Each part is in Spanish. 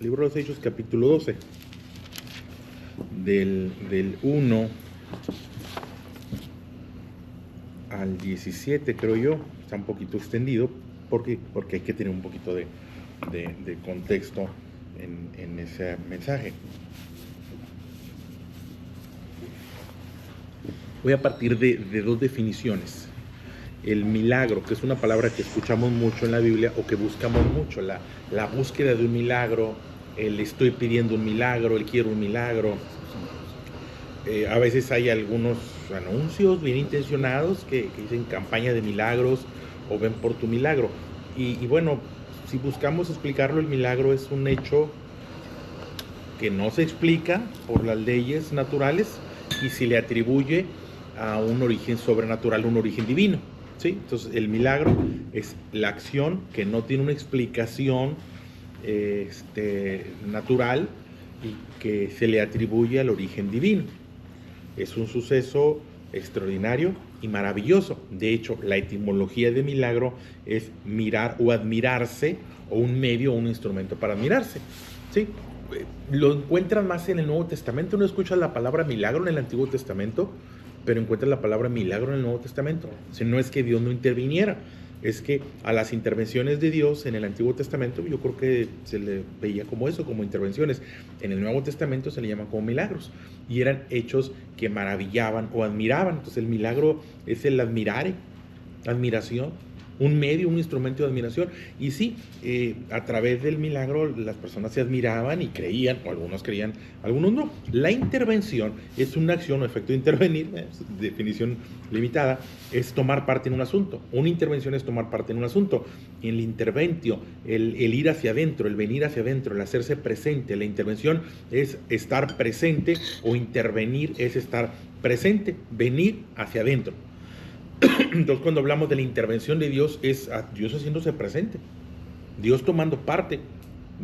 Libro de los Hechos, capítulo 12, del 1 al 17, creo yo. Está un poquito extendido porque hay que tener un poquito de contexto en ese mensaje. Voy a partir de dos definiciones. El milagro, que es una palabra que escuchamos mucho en la Biblia o que buscamos mucho, la búsqueda de un milagro, el estoy pidiendo un milagro, el quiero un milagro. A veces hay algunos anuncios bien intencionados que dicen campaña de milagros o ven por tu milagro. Y bueno, si buscamos explicarlo, el milagro es un hecho que no se explica por las leyes naturales y se le atribuye a un origen sobrenatural, un origen divino, ¿sí? Entonces el milagro es la acción que no tiene una explicación natural y que se le atribuye al origen divino. Es un suceso extraordinario y maravilloso. De hecho, la etimología de milagro es mirar o admirarse, o un medio o un instrumento para admirarse, ¿sí? Lo encuentras más en el Nuevo Testamento. No escuchas la palabra milagro en el Antiguo Testamento, pero encuentras la palabra milagro en el Nuevo Testamento. O sea, no es que Dios no interviniera, es que a las intervenciones de Dios en el Antiguo Testamento yo creo que se le veía como eso, como intervenciones. En el Nuevo Testamento se le llaman como milagros y eran hechos que maravillaban o admiraban. Entonces el milagro es el admirare, admiración, un medio, un instrumento de admiración. Y sí, a través del milagro las personas se admiraban y creían, o algunos creían, algunos no. La intervención es una acción o efecto de intervenir, definición limitada, es tomar parte en un asunto. Una intervención es tomar parte en un asunto. El interventio, el ir hacia adentro, el venir hacia adentro, el hacerse presente. La intervención es estar presente, o intervenir es estar presente, venir hacia adentro. Entonces, cuando hablamos de la intervención de Dios, es a Dios haciéndose presente, Dios tomando parte,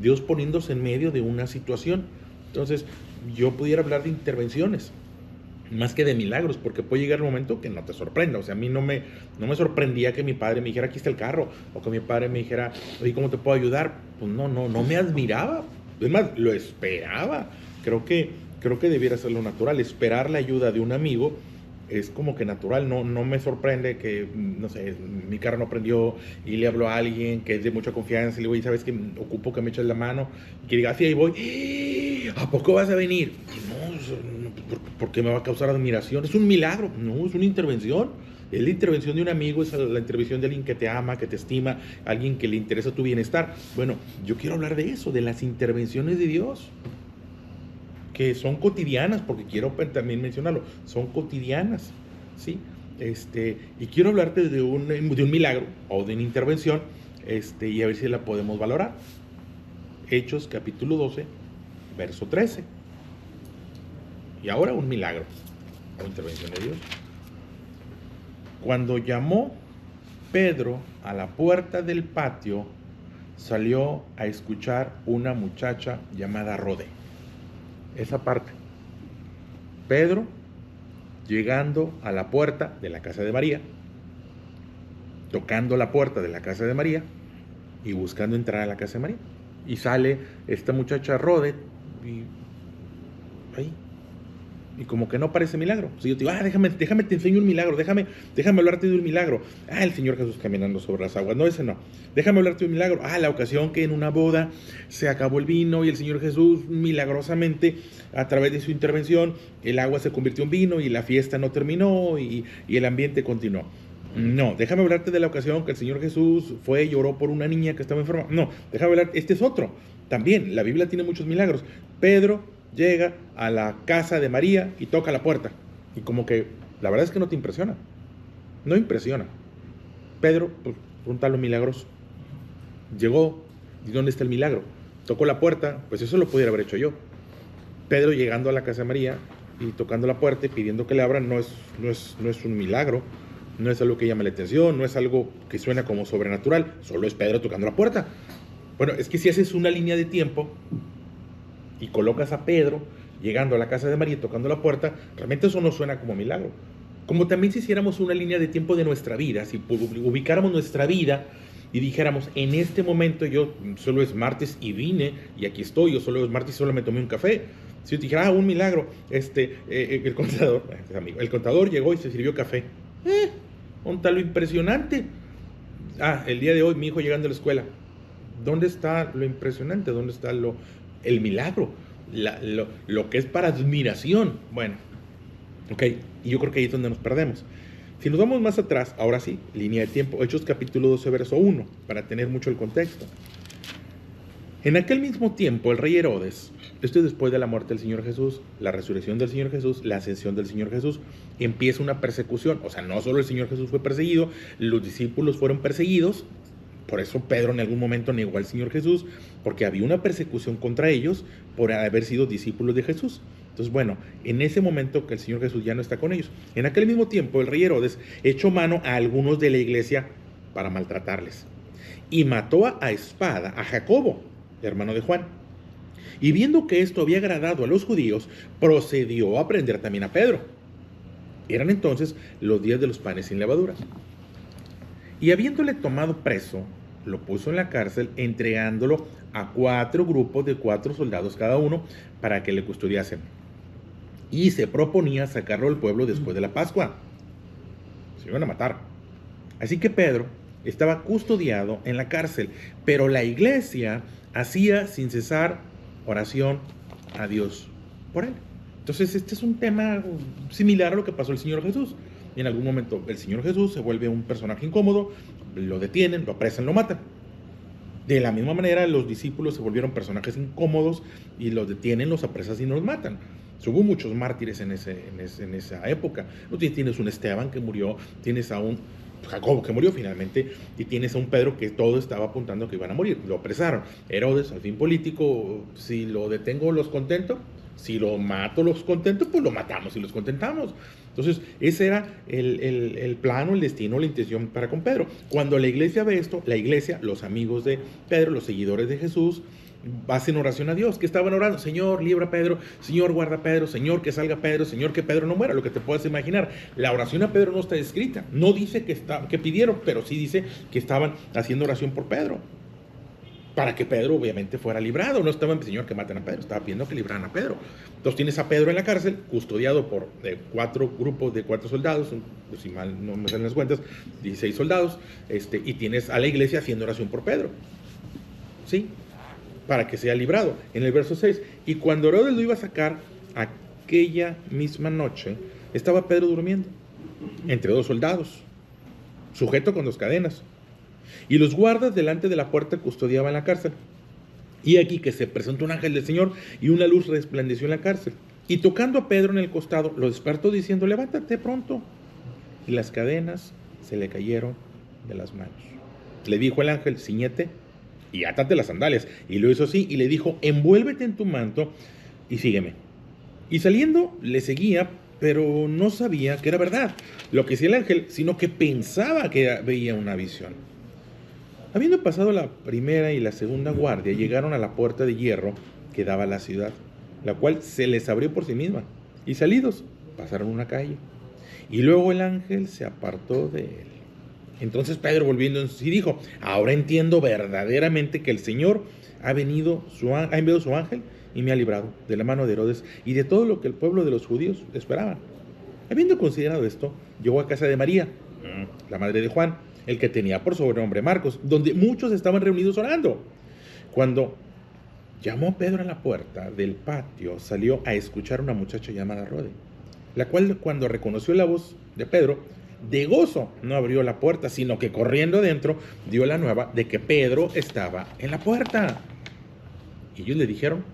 Dios poniéndose en medio de una situación. Entonces, yo pudiera hablar de intervenciones más que de milagros, porque puede llegar un momento que no te sorprenda. O sea, a mí no me sorprendía que mi padre me dijera, aquí está el carro, o que mi padre me dijera, oye, ¿cómo te puedo ayudar? Pues no me admiraba, es más, lo esperaba. Creo que debiera ser lo natural, esperar la ayuda de un amigo. Es como que natural, no me sorprende que, no sé, mi carro no prendió y le hablo a alguien que es de mucha confianza y le digo, ¿sabes qué? Ocupo que me eches la mano, y que diga, sí, ahí voy. ¿A poco vas a venir? No, porque me va a causar admiración. Es un milagro, no, es una intervención. Es la intervención de un amigo, es la intervención de alguien que te ama, que te estima, alguien que le interesa tu bienestar. Bueno, yo quiero hablar de eso, de las intervenciones de Dios, que son cotidianas, porque quiero también mencionarlo, son cotidianas, ¿sí? Y quiero hablarte de un milagro o de una intervención, y a ver si la podemos valorar. Hechos capítulo 12, verso 13. Y ahora un milagro o intervención de Dios. Cuando llamó Pedro a la puerta del patio, salió a escuchar una muchacha llamada Rode. Esa parte. Pedro llegando a la puerta de la casa de María, tocando la puerta de la casa de María y buscando entrar a la casa de María. Y sale esta muchacha Rode y ahí. Y como que no parece milagro. Si yo te digo, déjame te enseño un milagro, déjame hablarte de un milagro. El Señor Jesús caminando sobre las aguas. No, ese no. Déjame hablarte de un milagro. La ocasión que en una boda se acabó el vino y el Señor Jesús milagrosamente, a través de su intervención, el agua se convirtió en vino y la fiesta no terminó y el ambiente continuó. No, déjame hablarte de la ocasión que el Señor Jesús fue y lloró por una niña que estaba enferma. No, déjame hablar, este es otro. También, la Biblia tiene muchos milagros. Pedro llega a la casa de María y toca la puerta. Y como que, la verdad es que no te impresiona. No impresiona. Pedro, pues, pregunta lo milagroso. Llegó, ¿y dónde está el milagro? Tocó la puerta, pues eso lo pudiera haber hecho yo. Pedro llegando a la casa de María y tocando la puerta y pidiendo que le abran, no es un milagro. No es algo que llame la atención, no es algo que suena como sobrenatural. Solo es Pedro tocando la puerta. Bueno, es que si haces una línea de tiempo y colocas a Pedro llegando a la casa de María y tocando la puerta, realmente eso no suena como milagro. Como también si hiciéramos una línea de tiempo de nuestra vida, si ubicáramos nuestra vida y dijéramos, en este momento yo solo es martes y vine, y aquí estoy, yo solo es martes y solo me tomé un café. Si yo te dijera, un milagro, el contador llegó y se sirvió café. ¿Dónde está lo impresionante? El día de hoy mi hijo llegando a la escuela. ¿Dónde está lo impresionante? ¿Dónde está el milagro? Lo que es para admiración. Bueno, ok, y yo creo que ahí es donde nos perdemos. Si nos vamos más atrás, ahora sí, línea de tiempo, Hechos capítulo 12, verso 1, para tener mucho el contexto. En aquel mismo tiempo, el rey Herodes, esto es después de la muerte del Señor Jesús, la resurrección del Señor Jesús, la ascensión del Señor Jesús, empieza una persecución. O sea, no solo el Señor Jesús fue perseguido, los discípulos fueron perseguidos. Por eso Pedro en algún momento negó al Señor Jesús, porque había una persecución contra ellos por haber sido discípulos de Jesús. Entonces, bueno, en ese momento que el Señor Jesús ya no está con ellos. En aquel mismo tiempo, el rey Herodes echó mano a algunos de la iglesia para maltratarles. Y mató a espada a Jacobo, hermano de Juan. Y viendo que esto había agradado a los judíos, procedió a prender también a Pedro. Eran entonces los días de los panes sin levadura. Y habiéndole tomado preso, lo puso en la cárcel, entregándolo a 4 grupos de 4 soldados cada uno para que le custodiasen. Y se proponía sacarlo del pueblo después de la Pascua. Se iban a matar. Así que Pedro estaba custodiado en la cárcel, pero la iglesia hacía sin cesar oración a Dios por él. Entonces este es un tema similar a lo que pasó al Señor Jesús. En algún momento el Señor Jesús se vuelve un personaje incómodo, lo detienen, lo apresan, lo matan. De la misma manera los discípulos se volvieron personajes incómodos y los detienen, los apresan y los matan. Hubo muchos mártires en esa época. Tienes un Esteban que murió, tienes a un Jacobo que murió finalmente, y tienes a un Pedro que todo estaba apuntando que iban a morir. Lo apresaron. Herodes, al fin político, si lo detengo los contento, si lo mato los contento, pues lo matamos y los contentamos. Entonces ese era el plano, el destino, la intención para con Pedro. Cuando la iglesia ve esto, la iglesia, los amigos de Pedro, los seguidores de Jesús, hacen oración a Dios. ¿Qué estaban orando? Señor, libra a Pedro, Señor, guarda a Pedro, Señor, que salga Pedro, Señor, que Pedro no muera, lo que te puedas imaginar. La oración a Pedro no está escrita, no dice que pidieron, pero sí dice que estaban haciendo oración por Pedro, para que Pedro obviamente fuera librado. No estaba en Señor que maten a Pedro, estaba pidiendo que libraran a Pedro. Entonces tienes a Pedro en la cárcel, custodiado por 4 grupos de 4 soldados, si mal no me salen las cuentas, 16 soldados, y tienes a la iglesia haciendo oración por Pedro, ¿sí?, para que sea librado. En el verso 6, y cuando Herodes lo iba a sacar, aquella misma noche, estaba Pedro durmiendo, entre 2 soldados, sujeto con 2 cadenas. Y los guardas delante de la puerta custodiaban la cárcel. Y aquí que se presentó un ángel del Señor, y una luz resplandeció en la cárcel. Y tocando a Pedro en el costado, lo despertó diciendo, levántate pronto. Y las cadenas se le cayeron de las manos. Le dijo el ángel, ciñete y átate las sandalias. Y lo hizo así, y le dijo, envuélvete en tu manto y sígueme. Y saliendo le seguía, pero no sabía que era verdad lo que decía el ángel, sino que pensaba que veía una visión. Habiendo pasado la primera y la segunda guardia, llegaron a la puerta de hierro que daba a la ciudad, la cual se les abrió por sí misma. Y salidos, pasaron una calle. Y luego el ángel se apartó de él. Entonces Pedro, volviendo en sí, dijo, ahora entiendo verdaderamente que el Señor ha enviado su ángel y me ha librado de la mano de Herodes y de todo lo que el pueblo de los judíos esperaban. Habiendo considerado esto, llegó a casa de María, la madre de Juan, el que tenía por sobrenombre Marcos, donde muchos estaban reunidos orando. Cuando llamó a Pedro a la puerta del patio, salió a escuchar a una muchacha llamada Rode, la cual, cuando reconoció la voz de Pedro, de gozo no abrió la puerta, sino que corriendo adentro dio la nueva de que Pedro estaba en la puerta. Y ellos le dijeron,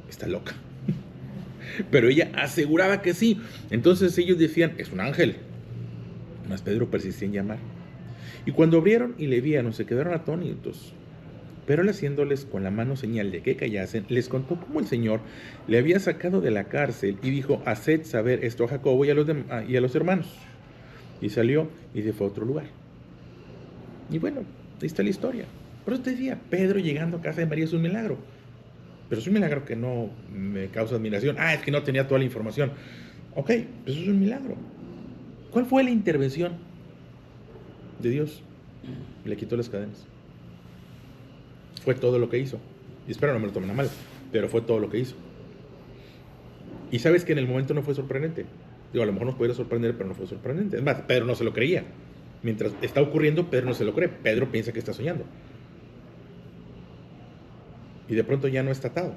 está loca. Pero ella aseguraba que sí. Entonces ellos decían, es un ángel. Mas Pedro persistía en llamar. Y cuando abrieron y le vieron, se quedaron atónitos. Pero él, haciéndoles con la mano señal de que callasen, les contó cómo el Señor le había sacado de la cárcel y dijo, haced saber esto a Jacobo y a los hermanos. Y salió y se fue a otro lugar. Y bueno, ahí está la historia. Por eso te decía, Pedro llegando a casa de María es un milagro. Pero es un milagro que no me causa admiración. Es que no tenía toda la información. Ok, eso es un milagro. ¿Cuál fue la intervención de Dios? Le quitó las cadenas. Fue todo lo que hizo. Y espero no me lo tomen a mal, pero fue todo lo que hizo. Y sabes que en el momento no fue sorprendente. Digo, a lo mejor nos pudiera sorprender, pero no fue sorprendente. Es más, Pedro no se lo creía. Mientras está ocurriendo, Pedro no se lo cree. Pedro piensa que está soñando. Y de pronto ya no está atado.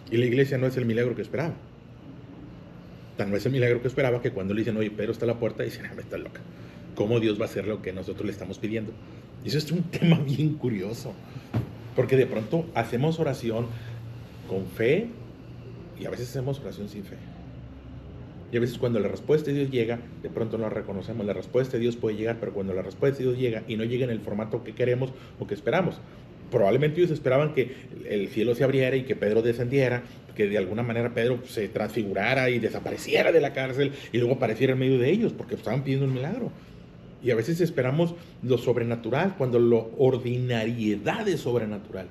Y la iglesia no es el milagro que esperaba. Tan no es el milagro que esperaba que cuando le dicen, oye, Pedro está a la puerta, dicen, me está loca. ¿Cómo Dios va a hacer lo que nosotros le estamos pidiendo? Y eso es un tema bien curioso. Porque de pronto hacemos oración con fe y a veces hacemos oración sin fe. Y a veces cuando la respuesta de Dios llega, de pronto no la reconocemos. La respuesta de Dios puede llegar, pero cuando la respuesta de Dios llega y no llega en el formato que queremos o que esperamos. Probablemente ellos esperaban que el cielo se abriera y que Pedro descendiera, que de alguna manera Pedro se transfigurara y desapareciera de la cárcel y luego apareciera en medio de ellos, porque estaban pidiendo un milagro. Y a veces esperamos lo sobrenatural cuando lo ordinariedad es sobrenatural.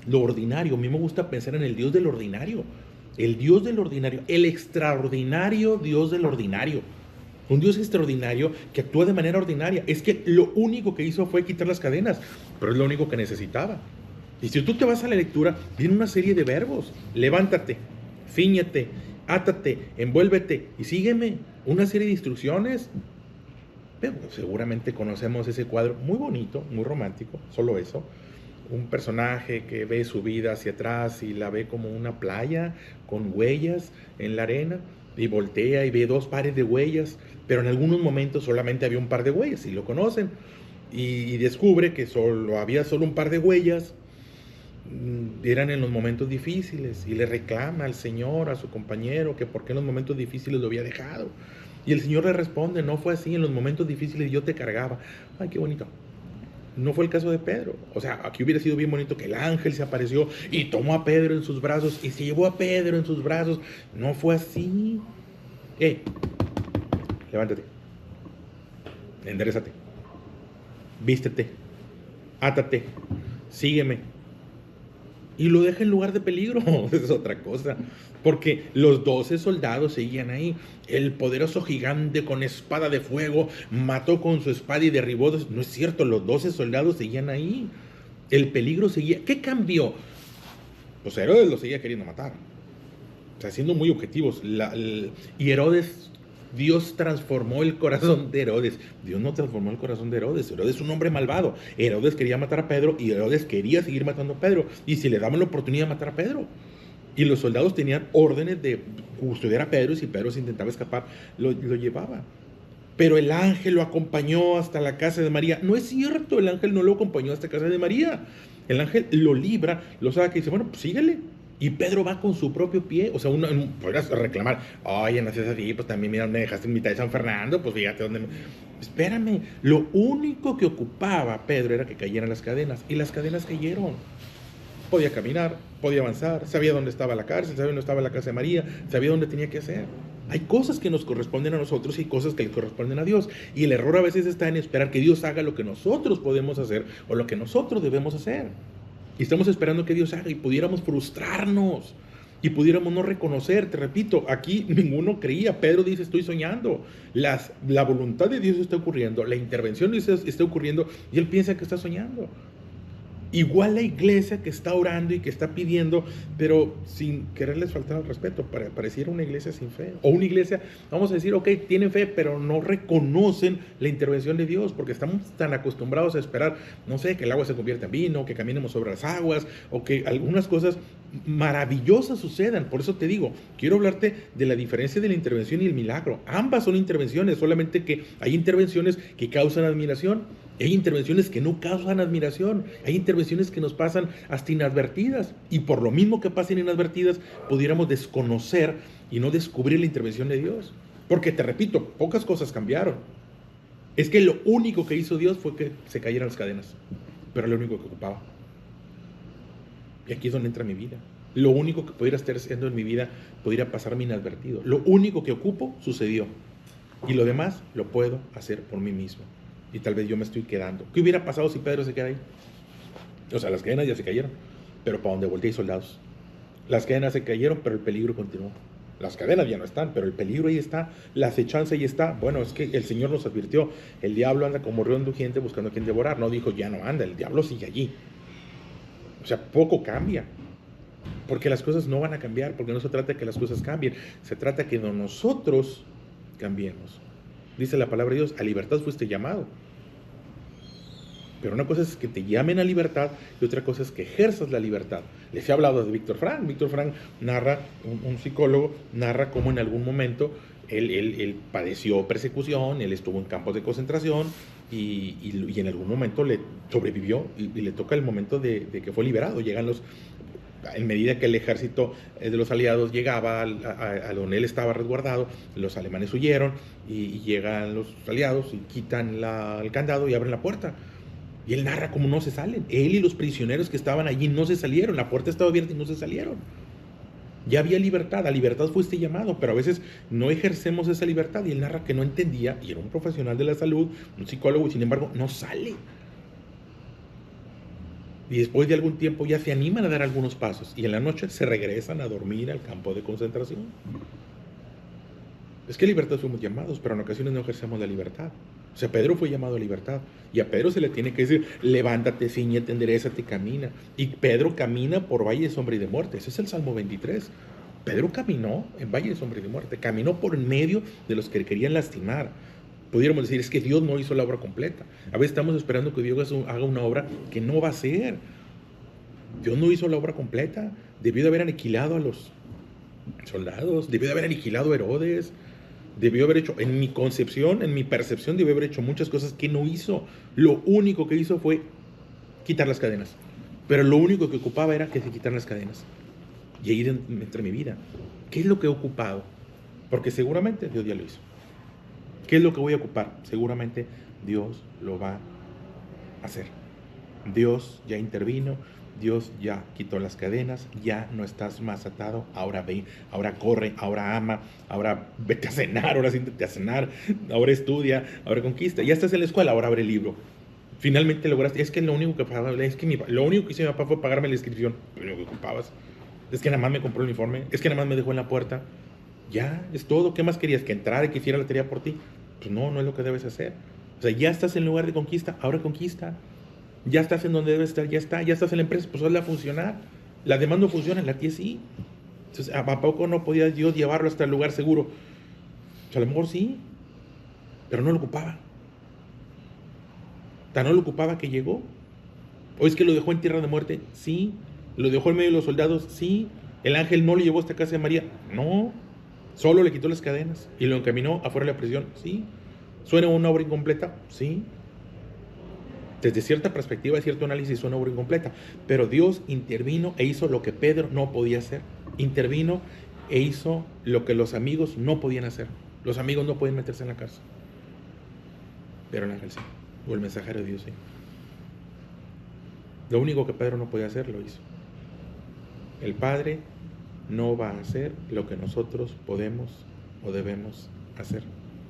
Lo ordinario, a mí me gusta pensar en el Dios del ordinario. El Dios del ordinario, el extraordinario Dios del ordinario. Un Dios extraordinario que actúa de manera ordinaria. Es que lo único que hizo fue quitar las cadenas, pero es lo único que necesitaba. Y si tú te vas a la lectura, viene una serie de verbos. Levántate, cíñete, átate, envuélvete y sígueme. Una serie de instrucciones. Pero seguramente conocemos ese cuadro muy bonito, muy romántico, solo eso. Un personaje que ve su vida hacia atrás y la ve como una playa con huellas en la arena y voltea y ve dos pares de huellas, pero en algunos momentos solamente había un par de huellas y lo conocen y descubre que había solo un par de huellas, eran en los momentos difíciles y le reclama al Señor, a su compañero, que por qué en los momentos difíciles lo había dejado. Y el Señor le responde, no fue así, en los momentos difíciles yo te cargaba. Ay, qué bonito. No fue el caso de Pedro. O sea, aquí hubiera sido bien bonito que el ángel se apareció y tomó a Pedro en sus brazos y se llevó a Pedro en sus brazos. No fue así. Levántate. Enderezate. Vístete. Átate. Sígueme. Y lo deja en lugar de peligro. Es otra cosa. Porque los 12 soldados seguían ahí. El poderoso gigante con espada de fuego mató con su espada y derribó. No es cierto, los 12 soldados seguían ahí. El peligro seguía. ¿Qué cambió? Pues Herodes lo seguía queriendo matar. O sea, siendo muy objetivos. Y Herodes, Dios transformó el corazón de Herodes. Dios no transformó el corazón de Herodes. Herodes es un hombre malvado. Herodes quería matar a Pedro y Herodes quería seguir matando a Pedro. Y si le daban la oportunidad de matar a Pedro. Y los soldados tenían órdenes de custodiar a Pedro y si Pedro se intentaba escapar, lo llevaba. Pero el ángel lo acompañó hasta la casa de María. No es cierto, el ángel no lo acompañó hasta la casa de María. El ángel lo libra, lo saca y dice, bueno, pues síguele. Y Pedro va con su propio pie. O sea, podrías reclamar, oye, no seas así, pues también mira, me dejaste en mitad de San Fernando, pues fíjate dónde Espérame, lo único que ocupaba Pedro era que cayeran las cadenas. Y las cadenas cayeron. Podía caminar, podía avanzar, sabía dónde estaba la cárcel, sabía dónde estaba la casa de María, sabía dónde tenía que hacer. Hay cosas que nos corresponden a nosotros y cosas que le corresponden a Dios. Y el error a veces está en esperar que Dios haga lo que nosotros podemos hacer o lo que nosotros debemos hacer. Y estamos esperando que Dios haga y pudiéramos frustrarnos y pudiéramos no reconocer. Te repito, aquí ninguno creía. Pedro dice, estoy soñando. La voluntad de Dios está ocurriendo, la intervención de Dios está ocurriendo y él piensa que está soñando. Igual la iglesia que está orando y que está pidiendo, pero sin quererles faltar al respeto, pareciera una iglesia sin fe. O una iglesia, vamos a decir, ok, tienen fe, pero no reconocen la intervención de Dios, porque estamos tan acostumbrados a esperar, no sé, que el agua se convierta en vino, que caminemos sobre las aguas, o que algunas cosas maravillosas sucedan. Por eso te digo, quiero hablarte de la diferencia de la intervención y el milagro. Ambas son intervenciones, solamente que hay intervenciones que causan admiración. Hay intervenciones que no causan admiración, hay intervenciones que nos pasan hasta inadvertidas y por lo mismo que pasen inadvertidas pudiéramos desconocer y no descubrir la intervención de Dios. Porque te repito, pocas cosas cambiaron. Es que lo único que hizo Dios fue que se cayeran las cadenas, pero lo único que ocupaba. Y aquí es donde entra mi vida. Lo único que pudiera estar haciendo en mi vida pudiera pasarme inadvertido. Lo único que ocupo sucedió y lo demás lo puedo hacer por mí mismo. Y tal vez yo me estoy quedando. ¿Qué hubiera pasado si Pedro se queda ahí? O sea, las cadenas ya se cayeron, pero para donde volteé hay soldados. Las cadenas se cayeron, pero el peligro continuó. Las cadenas ya no están, pero el peligro ahí está, la acechanza ahí está. Bueno, es que el Señor nos advirtió, el diablo anda como león rugiente buscando a quien devorar. No dijo, ya no anda, el diablo sigue allí. O sea, poco cambia. Porque las cosas no van a cambiar, porque no se trata de que las cosas cambien, se trata de que nosotros cambiemos. Dice la palabra de Dios, a libertad fuiste llamado. Pero una cosa es que te llamen a libertad y otra cosa es que ejerzas la libertad. Les he hablado de Víctor Frank. Víctor Frank narra, un psicólogo, narra cómo en algún momento él padeció persecución, él estuvo en campos de concentración y en algún momento le sobrevivió y le toca el momento de que fue liberado. Llegan en medida que el ejército de los aliados llegaba a donde él estaba resguardado, los alemanes huyeron y llegan los aliados y quitan el candado y abren la puerta. Y él narra cómo no se salen. Él y los prisioneros que estaban allí no se salieron. La puerta estaba abierta y no se salieron. Ya había libertad. A libertad fuiste llamado. Pero a veces no ejercemos esa libertad. Y él narra que no entendía. Y era un profesional de la salud, un psicólogo. Y sin embargo, no sale. Y después de algún tiempo ya se animan a dar algunos pasos. Y en la noche se regresan a dormir al campo de concentración. Es que libertad somos llamados, pero en ocasiones no ejercemos la libertad. O sea, Pedro fue llamado a libertad. Y a Pedro se le tiene que decir, levántate, ciñete, enderézate, camina. Y Pedro camina por valle de sombra y de muerte. Ese es el Salmo 23. Pedro caminó en valle de sombra y de muerte. Caminó por en medio de los que le querían lastimar. Pudiéramos decir, es que Dios no hizo la obra completa. A veces estamos esperando que Dios haga una obra que no va a hacer. Dios no hizo la obra completa. Debió de haber aniquilado a los soldados. Debió de haber aniquilado a Herodes. Debió haber hecho, en mi concepción, en mi percepción, debió haber hecho muchas cosas que no hizo. Lo único que hizo fue quitar las cadenas. Pero lo único que ocupaba era que se quitaran las cadenas. Y ahí entre mi vida. ¿Qué es lo que he ocupado? Porque seguramente Dios ya lo hizo. ¿Qué es lo que voy a ocupar? Seguramente Dios lo va a hacer. Dios ya intervino. Dios ya quitó las cadenas, ya no estás más atado, ahora ve, ahora corre, ahora ama, ahora vete a cenar, ahora siéntate a cenar, ahora estudia, ahora conquista, ya estás en la escuela, ahora abre el libro. Finalmente lograste, es que lo único que pagaba, lo único que hizo mi papá fue pagarme la inscripción, pero lo que ocupabas, es que nada más me compró el uniforme, es que nada más me dejó en la puerta, ya, es todo, ¿qué más querías? ¿Que entrara y que hiciera la tarea por ti? Pues no, no es lo que debes hacer. O sea, ya estás en lugar de conquista, ahora conquista. Ya estás en donde debes estar, ya estás en la empresa, pues hazla funcionar. Las demás no funcionan, la tía sí. Entonces, ¿a poco no podía Dios llevarlo hasta el lugar seguro? Pues a lo mejor sí, pero no lo ocupaba. Tan no lo ocupaba que llegó. ¿O es que lo dejó en tierra de muerte? Sí. ¿Lo dejó en medio de los soldados? Sí. ¿El ángel no lo llevó hasta casa de María? No. Solo le quitó las cadenas y lo encaminó afuera de la prisión. Sí. ¿Suena una obra incompleta? Sí. Desde cierta perspectiva, de cierto análisis, una obra incompleta. Pero Dios intervino e hizo lo que Pedro no podía hacer. Intervino e hizo lo que los amigos no podían hacer. Los amigos no pueden meterse en la cárcel. Pero el ángel sí. O el mensajero de Dios sí. Lo único que Pedro no podía hacer, lo hizo. El Padre no va a hacer lo que nosotros podemos o debemos hacer,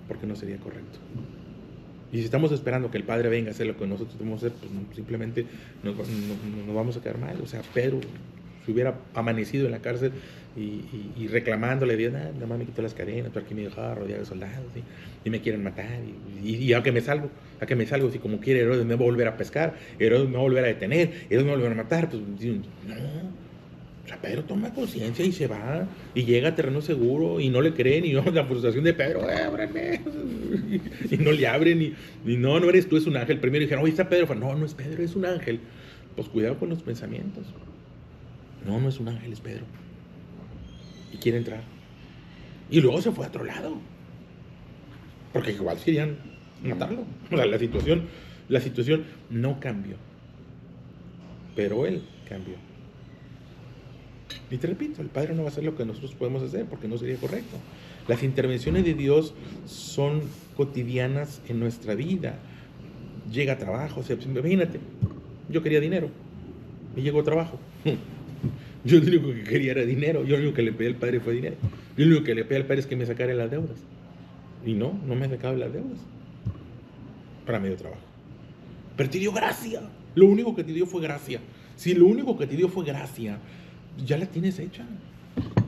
porque no sería correcto. Y si estamos esperando que el Padre venga a hacer lo que nosotros debemos hacer, pues simplemente nos vamos a quedar mal. O sea, Pedro si hubiera amanecido en la cárcel y reclamándole a Dios, nada más me quitó las cadenas, pero aquí me dejaba rodeado de soldados, ¿sí? Y me quieren matar, y a que me salgo, si como quiere Herodes me va a volver a pescar, Herodes me va a volver a detener, Herodes me va a volver a matar, pues no. O sea, Pedro toma conciencia y se va, y llega a terreno seguro, y no le creen, y no, la frustración de Pedro, ábreme, y no le abren, y no eres tú, es un ángel. Primero dijeron, oye, está Pedro, no es Pedro, es un ángel. Pues cuidado con los pensamientos. No es un ángel, es Pedro. Y quiere entrar. Y luego se fue a otro lado. Porque igual querían matarlo. O sea, la situación no cambió. Pero él cambió. Y te repito, el Padre no va a hacer lo que nosotros podemos hacer porque no sería correcto. Las intervenciones de Dios son cotidianas en nuestra vida. Llega a trabajo, o sea, imagínate, yo quería dinero y llegó a trabajo. Yo lo único que quería era dinero. Yo lo único que le pedí al Padre fue dinero. Yo lo único que le pedí al Padre es que me sacara las deudas. Y no me sacaba las deudas. Para medio trabajo. Pero te dio gracia. Lo único que te dio fue gracia. Si lo único que te dio fue gracia, ya la tienes hecha.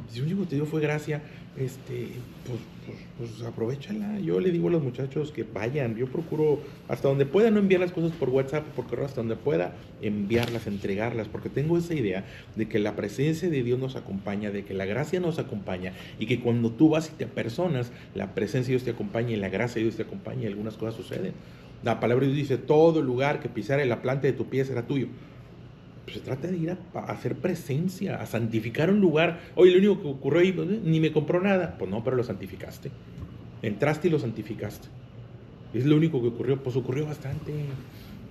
Si lo único que te dio fue gracia, pues aprovéchala. Yo le digo a los muchachos que vayan. Yo procuro, hasta donde pueda, no enviar las cosas por WhatsApp, por correo, hasta donde pueda, enviarlas, entregarlas, porque tengo esa idea de que la presencia de Dios nos acompaña, de que la gracia nos acompaña, y que cuando tú vas y te apersonas, la presencia de Dios te acompaña y la gracia de Dios te acompaña y algunas cosas suceden. La palabra de Dios dice, todo lugar que pisare la planta de tu pie será tuyo. Pues se trata de ir a hacer presencia, a santificar un lugar. Oye, lo único que ocurrió ahí, pues, ni me compró nada. Pues no, pero lo santificaste. Entraste y lo santificaste. Es lo único que ocurrió. Pues ocurrió bastante.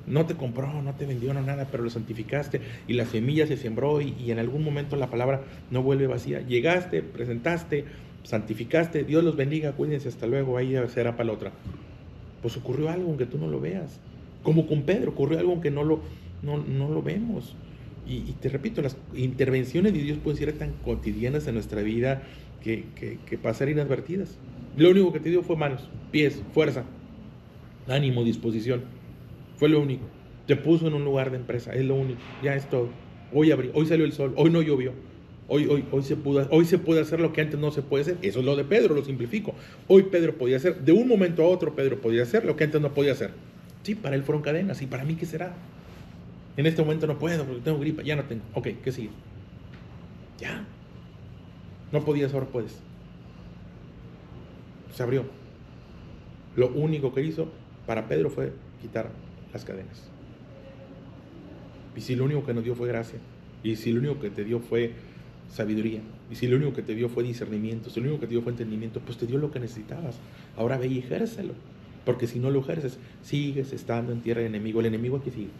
No te compró, no te vendió, no nada, pero lo santificaste. Y la semilla se sembró y en algún momento la palabra no vuelve vacía. Llegaste, presentaste, santificaste. Dios los bendiga, cuídense, hasta luego. Ahí será para la otra. Pues ocurrió algo aunque tú no lo veas. Como con Pedro, ocurrió algo aunque no lo vemos. Y te repito, las intervenciones de Dios pueden ser tan cotidianas en nuestra vida que pasar inadvertidas. Lo único que te dio fue manos, pies, fuerza, ánimo, disposición. Fue lo único. Te puso en un lugar de empresa, es lo único. Ya es todo. Hoy salió el sol, hoy no llovió. Hoy se puede hacer lo que antes no se puede hacer. Eso es lo de Pedro, lo simplifico. Hoy Pedro podía hacer, de un momento a otro Pedro podía hacer lo que antes no podía hacer. Sí, para él fueron cadenas. ¿Y para mí qué será? En este momento no puedo porque tengo gripa, ya no tengo. Ok, ¿qué sigue? Ya. No podías, ahora puedes. Se abrió. Lo único que hizo para Pedro fue quitar las cadenas. Y si lo único que nos dio fue gracia, y si lo único que te dio fue sabiduría, y si lo único que te dio fue discernimiento, si lo único que te dio fue entendimiento, pues te dio lo que necesitabas. Ahora ve y ejércelo. Porque si no lo ejerces, sigues estando en tierra de enemigo. El enemigo aquí sigue.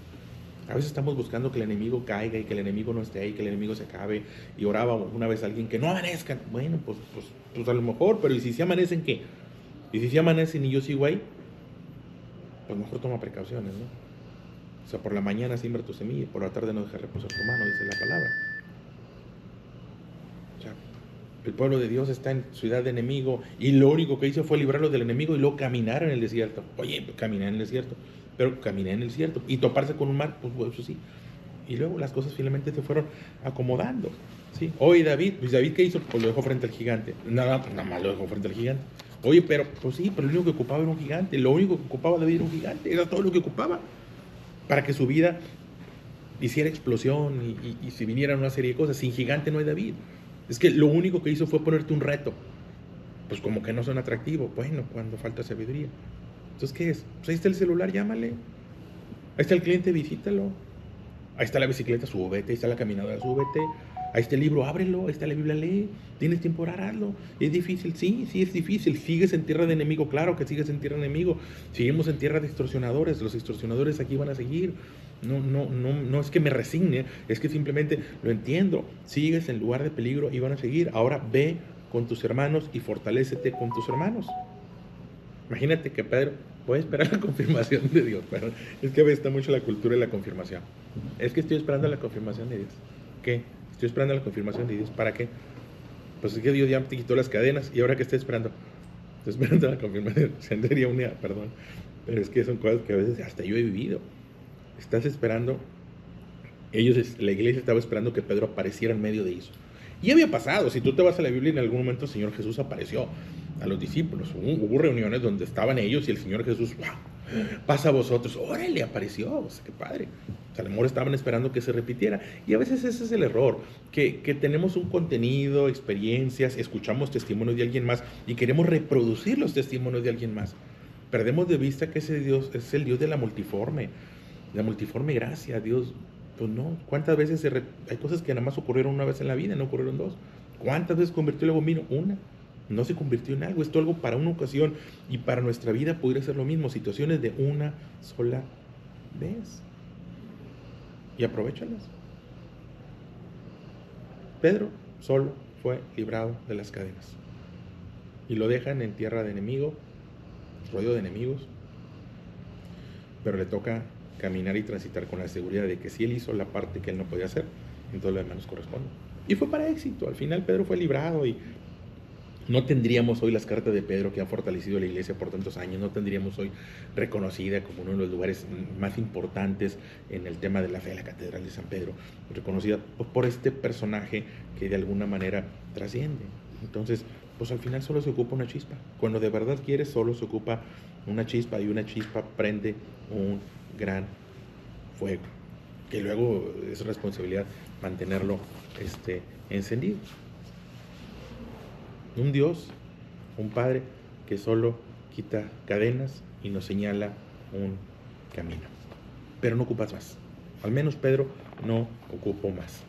A veces estamos buscando que el enemigo caiga y que el enemigo no esté ahí, que el enemigo se acabe. Y oraba una vez a alguien que no amanezcan. Bueno, pues a lo mejor, pero ¿y si se amanecen qué? Y si se amanecen y yo sigo ahí, pues mejor toma precauciones, ¿no? O sea, por la mañana siembra tu semilla y por la tarde no dejes reposar tu mano, dice la palabra. O sea, el pueblo de Dios está en ciudad de enemigo y lo único que hizo fue librarlo del enemigo y luego caminar en el desierto. Oye, pues, caminar en el desierto. Pero caminé en el desierto y toparse con un mar, pues eso sí. Y luego las cosas finalmente se fueron acomodando, ¿sí? Oye, David, pues David, ¿qué hizo? Pues lo dejó frente al gigante. Nada más lo dejó frente al gigante. Oye, pero, pues sí, pero lo único que ocupaba era un gigante. Lo único que ocupaba David era un gigante. Era todo lo que ocupaba para que su vida hiciera explosión y si vinieran una serie de cosas. Sin gigante no hay David. Es que lo único que hizo fue ponerte un reto. Pues como que no son atractivos. Bueno, cuando falta sabiduría. Entonces, ¿qué es? Pues ahí está el celular, llámale. Ahí está el cliente, visítalo. Ahí está la bicicleta, súbete. Ahí está la caminadora, súbete. Ahí está el libro, ábrelo. Ahí está la Biblia, lee. Tienes tiempo para orarlo. ¿Es difícil? Sí, es difícil. ¿Sigues en tierra de enemigo? Claro que sigues en tierra de enemigo. Seguimos en tierra de extorsionadores. Los extorsionadores aquí van a seguir. No es que me resigne, es que simplemente lo entiendo. Sigues en lugar de peligro y van a seguir. Ahora ve con tus hermanos y fortalécete con tus hermanos. Imagínate que Pedro, voy a esperar la confirmación de Dios. Pero es que a veces está mucho la cultura de la confirmación. Es que estoy esperando la confirmación de Dios. ¿Qué? Estoy esperando la confirmación de Dios. ¿Para qué? Pues es que Dios ya te quitó las cadenas. ¿Y ahora qué estoy esperando? Estoy esperando la confirmación. Sería una, perdón. Pero es que son cosas que a veces hasta yo he vivido. Estás esperando. La iglesia estaba esperando que Pedro apareciera en medio de eso. Y había pasado. Si tú te vas a la Biblia, en algún momento el Señor Jesús apareció a los discípulos. Hubo reuniones donde estaban ellos y el Señor Jesús, ¡wow! Pasa a vosotros. ¡Órale! Apareció. O sea, qué padre. O sea, a lo mejor estaban esperando que se repitiera. Y a veces ese es el error. Que tenemos un contenido, experiencias, escuchamos testimonios de alguien más y queremos reproducir los testimonios de alguien más. Perdemos de vista que ese Dios es el Dios de la multiforme gracia. Dios, pues no. ¿Cuántas veces hay cosas que nada más ocurrieron una vez en la vida, no ocurrieron dos? ¿Cuántas veces convirtió el agua en vino? Una. No se convirtió en algo. Esto es algo para una ocasión y para nuestra vida podría ser lo mismo. Situaciones de una sola vez. Y aprovéchalas. Pedro solo fue librado de las cadenas. Y lo dejan en tierra de enemigo, rodeado de enemigos. Pero le toca caminar y transitar con la seguridad de que si él hizo la parte que él no podía hacer, entonces lo demás nos corresponde. Y fue para éxito. Al final Pedro fue librado y No tendríamos hoy las cartas de Pedro que han fortalecido la iglesia por tantos años, no tendríamos hoy reconocida como uno de los lugares más importantes en el tema de la fe, la Catedral de San Pedro, reconocida por este personaje que de alguna manera trasciende. Entonces, pues al final solo se ocupa una chispa. Cuando de verdad quieres, solo se ocupa una chispa, y una chispa prende un gran fuego, que luego es responsabilidad mantenerlo encendido. Un Dios, un Padre que solo quita cadenas y nos señala un camino. Pero no ocupas más. Al menos Pedro no ocupó más.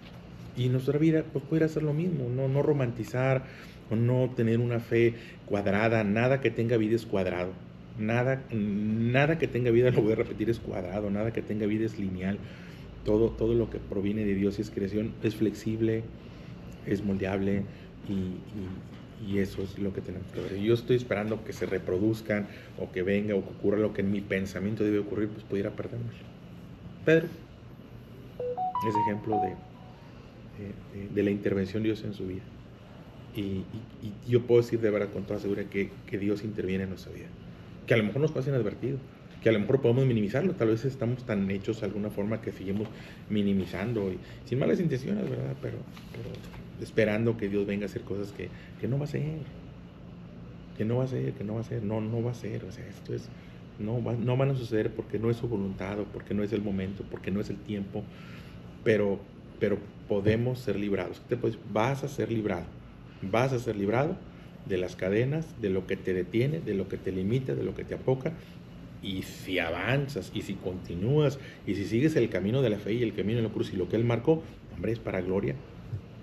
Y en nuestra vida pues puede hacer lo mismo, no romantizar o no tener una fe cuadrada. Nada que tenga vida es cuadrado. Nada que tenga vida, lo voy a repetir, es cuadrado. Nada que tenga vida es lineal. Todo lo que proviene de Dios y es creación es flexible, es moldeable, y eso es lo que tenemos que ver. Yo estoy esperando que se reproduzcan o que venga o que ocurra lo que en mi pensamiento debe ocurrir, pues pudiera perdernos. Pedro es ejemplo de la intervención de Dios en su vida. Y yo puedo decir de verdad con toda seguridad que Dios interviene en nuestra vida. Que a lo mejor nos pasa inadvertido, que a lo mejor podemos minimizarlo. Tal vez estamos tan hechos de alguna forma que seguimos minimizando, y sin malas intenciones, ¿verdad? Pero esperando que Dios venga a hacer cosas que no va a hacer, no va a hacer. O sea, esto es, no van a suceder porque no es su voluntad, o porque no es el momento, porque no es el tiempo, pero podemos ser librados. Vas a ser librado de las cadenas, de lo que te detiene, de lo que te limita, de lo que te apoca. Y si avanzas, y si continúas, y si sigues el camino de la fe y el camino de la cruz y lo que Él marcó, hombre, es para gloria,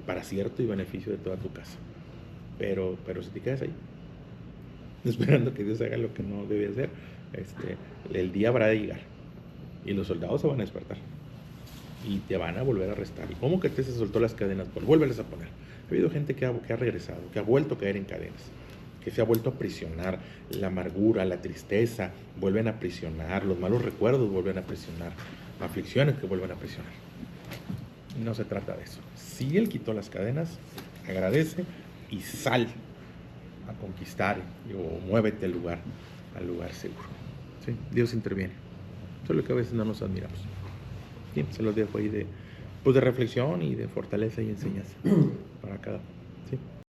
para acierto y beneficio de toda tu casa. Pero si te quedas ahí, esperando que Dios haga lo que no debe hacer, el día habrá de llegar y los soldados se van a despertar y te van a volver a arrestar. ¿Y cómo que te se soltó las cadenas? Pues vuélvelas a poner. Ha habido gente que ha regresado, que ha vuelto a caer en cadenas, que se ha vuelto a aprisionar. La amargura, la tristeza vuelven a aprisionar, los malos recuerdos vuelven a aprisionar, aflicciones que vuelven a aprisionar. No se trata de eso. Si Él quitó las cadenas, agradece y sal a conquistar, o muévete al lugar seguro. ¿Sí? Dios interviene. Solo que a veces no nos admiramos. ¿Sí? Se los dejo ahí de reflexión y de fortaleza y enseñanza para cada uno. ¿Sí?